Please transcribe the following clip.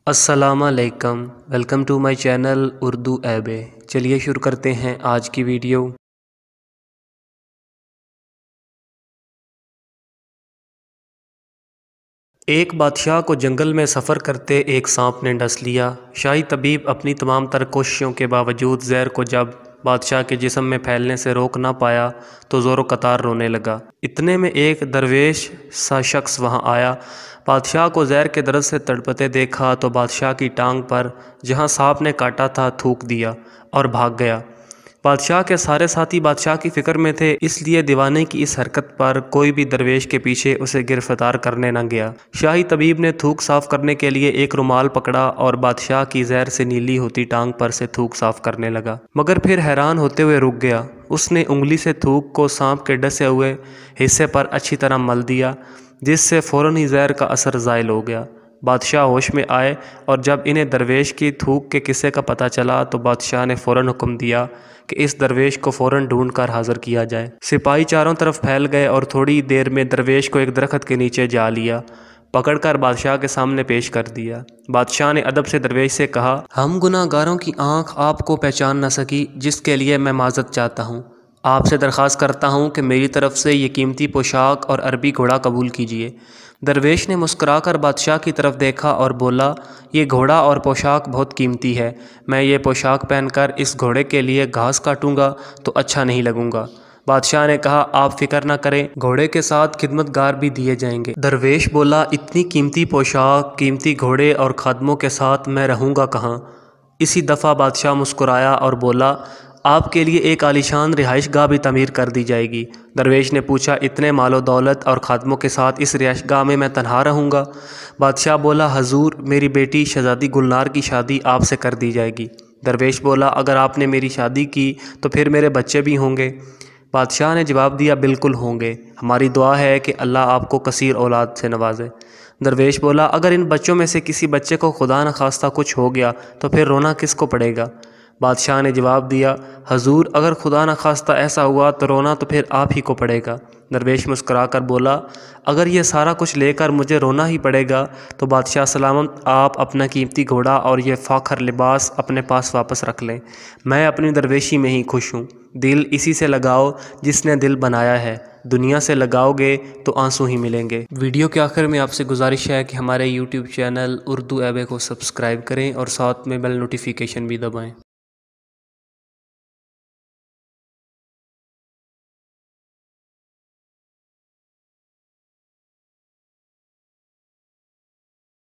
السلام علیکم، welcome to my channel Urdu ایبے۔ چلیے شروع کرتے ہیں آج کی ویڈیو۔ ایک بادشاہ کو جنگل میں سفر کرتے ایک سانپ نے ڈس لیا۔ شاہی طبیب اپنی تمام تر کوششوں کے باوجود زہر کو جب بادشاہ کے جسم میں پھیلنے سے روک نہ پایا تو زور و قطار رونے لگا۔ اتنے میں ایک درویش سا شخص وہاں آیا۔ بادشاہ کو زہر کے درد سے تڑپتے دیکھا تو بادشاہ کی ٹانگ پر جہاں سانپ نے کاٹا تھا تھوک دیا اور بھاگ گیا۔ بادشاہ کے سارے ساتھی بادشاہ کی فکر میں تھے، اس لیے دیوانے کی اس حرکت پر کوئی بھی درویش کے پیچھے اسے گرفتار کرنے نہ گیا۔ شاہی طبیب نے تھوک صاف کرنے کے لیے ایک رومال پکڑا اور بادشاہ کی زہر سے نیلی ہوتی ٹانگ پر سے تھوک صاف کرنے لگا، مگر پھر حیران ہوتے ہوئے رک گیا۔ اس نے انگلی سے تھوک کو سانپ کے ڈسے ہوئے حصے پر اچھی طرح مل دیا، جس سے فوراً ہی زہر کا اثر زائل ہو گیا۔ بادشاہ ہوش میں آئے اور جب انہیں درویش کی تھوک کے قصے کا پتہ چلا تو بادشاہ نے فوراً حکم دیا کہ اس درویش کو فوراً ڈھونڈ کر حاضر کیا جائے۔ سپاہی چاروں طرف پھیل گئے اور تھوڑی دیر میں درویش کو ایک درخت کے نیچے جا لیا، پکڑ کر بادشاہ کے سامنے پیش کر دیا۔ بادشاہ نے ادب سے درویش سے کہا، ہم گناہ گاروں کی آنکھ آپ کو پہچان نہ سکی، جس کے لیے میں معذرت چاہتا ہوں۔ آپ سے درخواست کرتا ہوں کہ میری طرف سے یہ قیمتی پوشاک اور عربی گھوڑا قبول کیجیے۔ درویش نے مسکرا کر بادشاہ کی طرف دیکھا اور بولا، یہ گھوڑا اور پوشاک بہت قیمتی ہے، میں یہ پوشاک پہن کر اس گھوڑے کے لیے گھاس کاٹوں گا تو اچھا نہیں لگوں گا۔ بادشاہ نے کہا، آپ فکر نہ کریں، گھوڑے کے ساتھ خدمتگار بھی دیے جائیں گے۔ درویش بولا، اتنی قیمتی پوشاک، قیمتی گھوڑے اور خادموں کے ساتھ میں رہوں گا کہاں؟ اسی دفعہ بادشاہ مسکرایا اور بولا، آپ کے لیے ایک عالیشان رہائش گاہ بھی تعمیر کر دی جائے گی۔ درویش نے پوچھا، اتنے مال و دولت اور خادموں کے ساتھ اس رہائش گاہ میں تنہا رہوں گا؟ بادشاہ بولا، حضور، میری بیٹی شہزادی گلنار کی شادی آپ سے کر دی جائے گی۔ درویش بولا، اگر آپ نے میری شادی کی تو پھر میرے بچے بھی ہوں گے؟ بادشاہ نے جواب دیا، بالکل ہوں گے، ہماری دعا ہے کہ اللہ آپ کو کثیر اولاد سے نوازے۔ درویش بولا، اگر ان بچوں میں سے کسی بچے کو خدا نخواستہ کچھ ہو گیا تو پھر رونا کس کو پڑے گا؟ بادشاہ نے جواب دیا، حضور، اگر خدا نخواستہ ایسا ہوا تو رونا تو پھر آپ ہی کو پڑے گا۔ درویش مسکرا کر بولا، اگر یہ سارا کچھ لے کر مجھے رونا ہی پڑے گا تو بادشاہ سلامت آپ اپنا قیمتی گھوڑا اور یہ فاخر لباس اپنے پاس واپس رکھ لیں، میں اپنی درویشی میں ہی خوش ہوں۔ دل اسی سے لگاؤ جس نے دل بنایا ہے، دنیا سے لگاؤ گے تو آنسو ہی ملیں گے۔ ویڈیو کے آخر میں آپ سے گزارش ہے کہ ہمارے یوٹیوب چینل اردو ایبے کو سبسکرائب کریں اور ساتھ میں بیل نوٹیفیکیشن بھی دبائیں۔